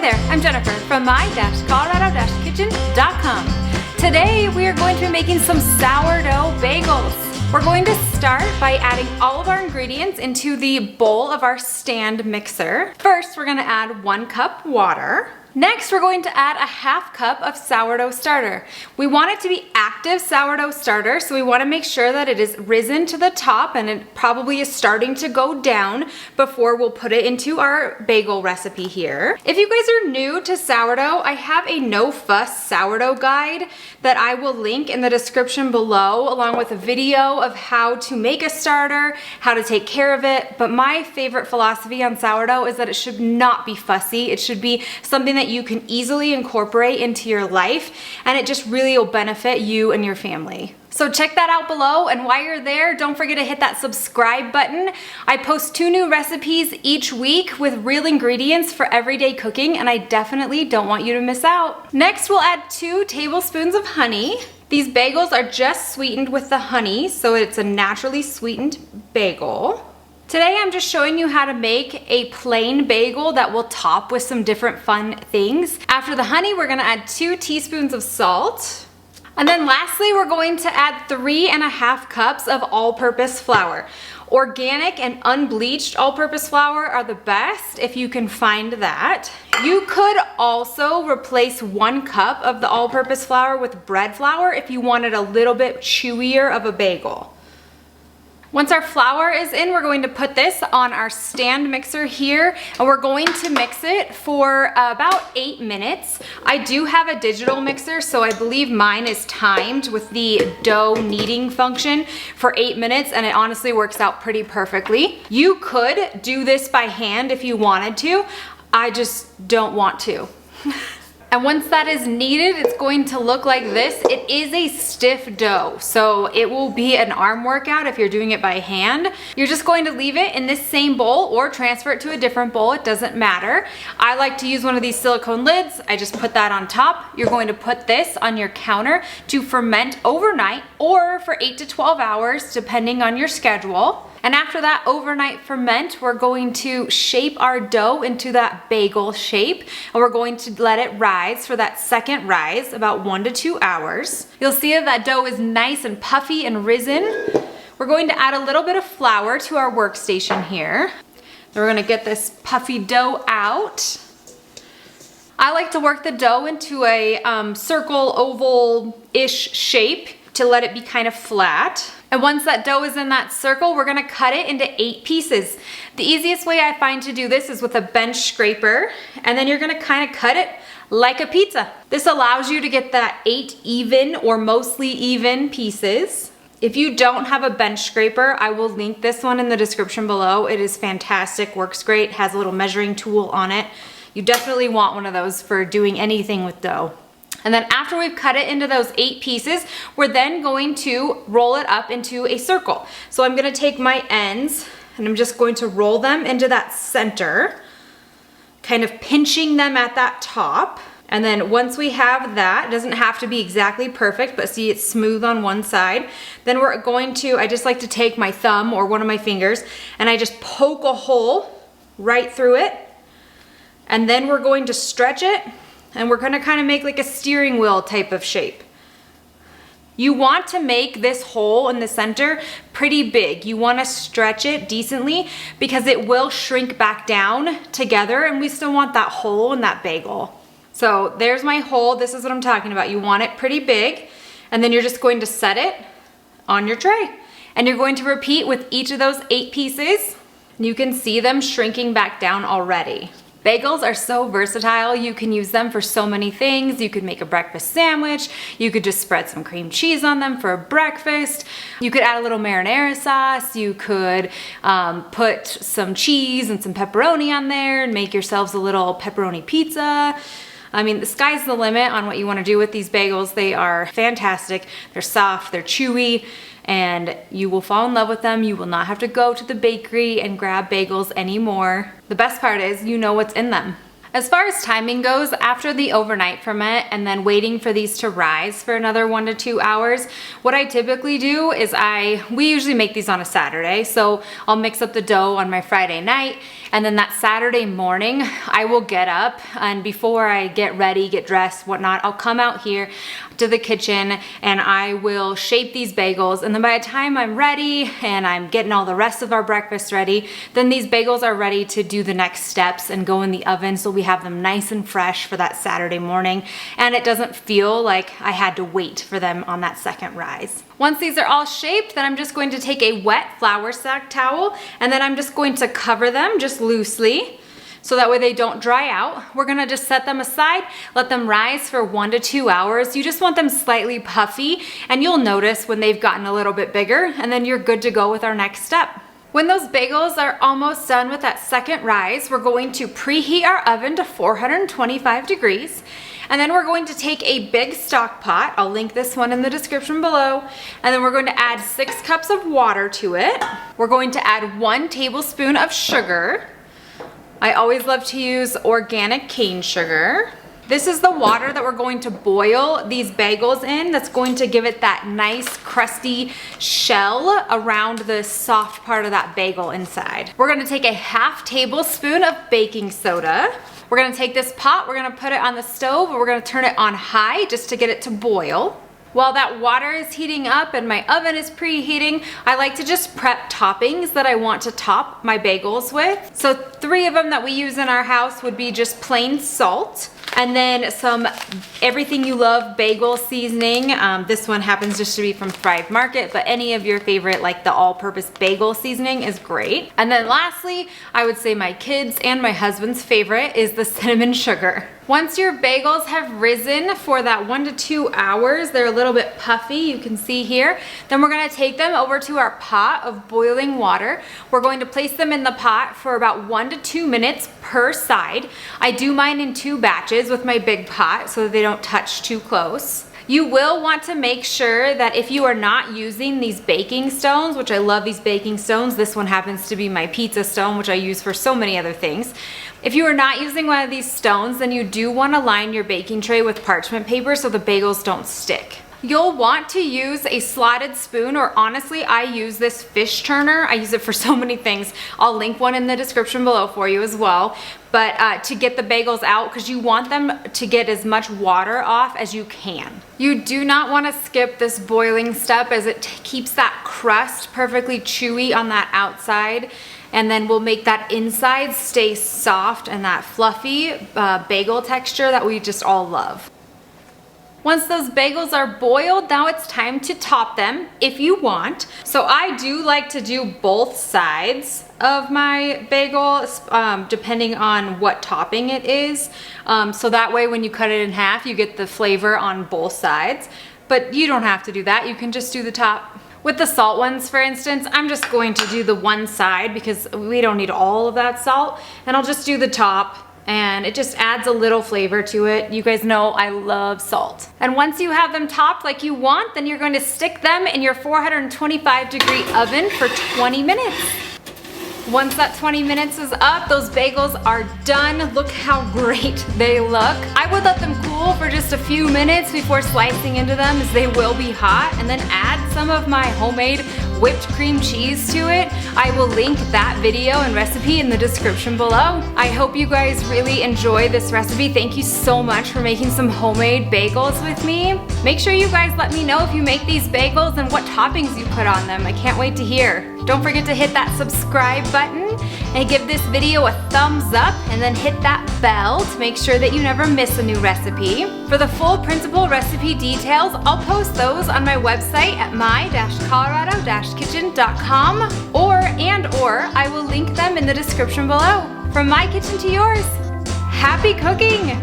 there, I'm Jennifer from my-colorado-kitchen.com. Today we are going to be making some sourdough bagels. We're going to start by adding all of our ingredients into the bowl of our stand mixer. First, we're going to add 1 cup water. Next, we're going to add a 1/2 cup of sourdough starter. We want it to be active sourdough starter, so we want to make sure that it is risen to the top and it probably is starting to go down before we'll put it into our bagel recipe here. If you guys are new to sourdough, I have a no-fuss sourdough guide that I will link in the description below, along with a video of how to make a starter, how to take care of it. But my favorite philosophy on sourdough is that it should not be fussy. It should be something that you can easily incorporate into your life, and it just really will benefit you and your family. So check that out below, and while you're there, don't forget to hit that subscribe button. I post 2 new recipes each week with real ingredients for everyday cooking, and I definitely don't want you to miss out. Next, we'll add 2 tablespoons of honey. These bagels are just sweetened with the honey, so it's a naturally sweetened bagel. Today I'm just showing you how to make a plain bagel that will top with some different fun things. After the honey, we're gonna add 2 teaspoons of salt. And then lastly, we're going to add 3.5 cups of all-purpose flour. Organic and unbleached all-purpose flour are the best if you can find that. You could also replace 1 cup of the all-purpose flour with bread flour if you wanted a little bit chewier of a bagel. Once our flour is in, we're going to put this on our stand mixer here, and we're going to mix it for about 8 minutes. I do have a digital mixer, so I believe mine is timed with the dough kneading function for 8 minutes, and it honestly works out pretty perfectly. You could do this by hand if you wanted to. I just don't want to. And once that is kneaded, it's going to look like this. It is a stiff dough, so it will be an arm workout if you're doing it by hand. You're just going to leave it in this same bowl or transfer it to a different bowl. It doesn't matter. I like to use one of these silicone lids. I just put that on top. You're going to put this on your counter to ferment overnight or for 8 to 12 hours, depending on your schedule. And after that overnight ferment, we're going to shape our dough into that bagel shape, and we're going to let it rise for that second rise, about 1 to 2 hours. You'll see that dough is nice and puffy and risen. We're going to add a little bit of flour to our workstation here. Then we're gonna get this puffy dough out. I like to work the dough into a circle, oval-ish shape to let it be kind of flat. And once that dough is in that circle, we're gonna cut it into 8 pieces. The easiest way I find to do this is with a bench scraper, and then you're gonna kind of cut it like a pizza. This allows you to get that 8 even or mostly even pieces. If you don't have a bench scraper, I will link this one in the description below. It is fantastic, works great, has a little measuring tool on it. You definitely want one of those for doing anything with dough. And then after we've cut it into those 8 pieces, we're then going to roll it up into a circle. So I'm gonna take my ends and I'm just going to roll them into that center, kind of pinching them at that top. And then once we have that, it doesn't have to be exactly perfect, but see it's smooth on one side. Then we're going to, I just like to take my thumb or one of my fingers and I just poke a hole right through it. And then we're going to stretch it, and we're gonna kind of make like a steering wheel type of shape. You want to make this hole in the center pretty big. You wanna stretch it decently because it will shrink back down together, and we still want that hole in that bagel. So there's my hole. This is what I'm talking about. You want it pretty big, and then you're just going to set it on your tray. And you're going to repeat with each of those 8 pieces. You can see them shrinking back down already. Bagels are so versatile. You can use them for so many things. You could make a breakfast sandwich. You could just spread some cream cheese on them for breakfast. You could add a little marinara sauce. You could put some cheese and some pepperoni on there and make yourselves a little pepperoni pizza. I mean, the sky's the limit on what you want to do with these bagels. They are fantastic. They're soft, they're chewy, and you will fall in love with them. You will not have to go to the bakery and grab bagels anymore. The best part is you know what's in them. As far as timing goes, after the overnight ferment and then waiting for these to rise for another 1 to 2 hours, what I typically do is we usually make these on a Saturday, so I'll mix up the dough on my Friday night, and then that Saturday morning, I will get up, and before I get ready, get dressed, whatnot, I'll come out here to the kitchen and I will shape these bagels, and then by the time I'm ready and I'm getting all the rest of our breakfast ready, then these bagels are ready to do the next steps and go in the oven, so we have them nice and fresh for that Saturday morning, and it doesn't feel like I had to wait for them on that second rise. Once these are all shaped, then I'm just going to take a wet flour sack towel, and then I'm just going to cover them just loosely, so that way they don't dry out. We're gonna just set them aside, let them rise for 1 to 2 hours. You just want them slightly puffy, and you'll notice when they've gotten a little bit bigger, and then you're good to go with our next step. When those bagels are almost done with that second rise, we're going to preheat our oven to 425 degrees. And then we're going to take a big stock pot, I'll link this one in the description below, and then we're going to add 6 cups of water to it. We're going to add 1 tablespoon of sugar. I always love to use organic cane sugar. This is the water that we're going to boil these bagels in, that's going to give it that nice crusty shell around the soft part of that bagel inside. We're gonna take a ½ tablespoon of baking soda. We're gonna take this pot, we're gonna put it on the stove, and we're gonna turn it on high just to get it to boil. While that water is heating up and my oven is preheating, I like to just prep toppings that I want to top my bagels with. So 3 of them that we use in our house would be just plain salt, and then some everything you love bagel seasoning. This one happens just to be from Thrive Market, but any of your favorite, like the all-purpose bagel seasoning, is great. And then lastly, I would say my kids and my husband's favorite is the cinnamon sugar. Once your bagels have risen for that 1 to 2 hours, they're a little bit puffy, you can see here, then we're gonna take them over to our pot of boiling water. We're going to place them in the pot for about 1 to 2 minutes per side. I do mine in 2 batches with my big pot so that they don't touch too close. You will want to make sure that if you are not using these baking stones, which I love these baking stones, this one happens to be my pizza stone, which I use for so many other things. If you are not using one of these stones, then you do want to line your baking tray with parchment paper so the bagels don't stick. You'll want to use a slotted spoon, or honestly, I use this fish turner. I use it for so many things. I'll link one in the description below for you as well. But to get the bagels out, because you want them to get as much water off as you can. You do not want to skip this boiling step, as it keeps that crust perfectly chewy on that outside, and then we'll make that inside stay soft and that fluffy bagel texture that we just all love. Once those bagels are boiled, now it's time to top them if you want. So I do like to do both sides of my bagel, depending on what topping it is. So that way when you cut it in half, you get the flavor on both sides. But you don't have to do that, you can just do the top. With the salt ones, for instance, I'm just going to do the one side because we don't need all of that salt, and I'll just do the top. And it just adds a little flavor to it. You guys know I love salt. And once you have them topped like you want, then you're going to stick them in your 425-degree oven for 20 minutes. Once that 20 minutes is up, those bagels are done. Look how great they look. I would let them cool for just a few minutes before slicing into them, as they will be hot, and then add some of my homemade whipped cream cheese to it. I will link that video and recipe in the description below. I hope you guys really enjoy this recipe. Thank you so much for making some homemade bagels with me. Make sure you guys let me know if you make these bagels and what toppings you put on them. I can't wait to hear. Don't forget to hit that subscribe button and give this video a thumbs up, and then hit that bell to make sure that you never miss a new recipe. For the full principal recipe details, I'll post those on my website at my-colorado-kitchen.com, or I will link them in the description below. From my kitchen to yours, happy cooking!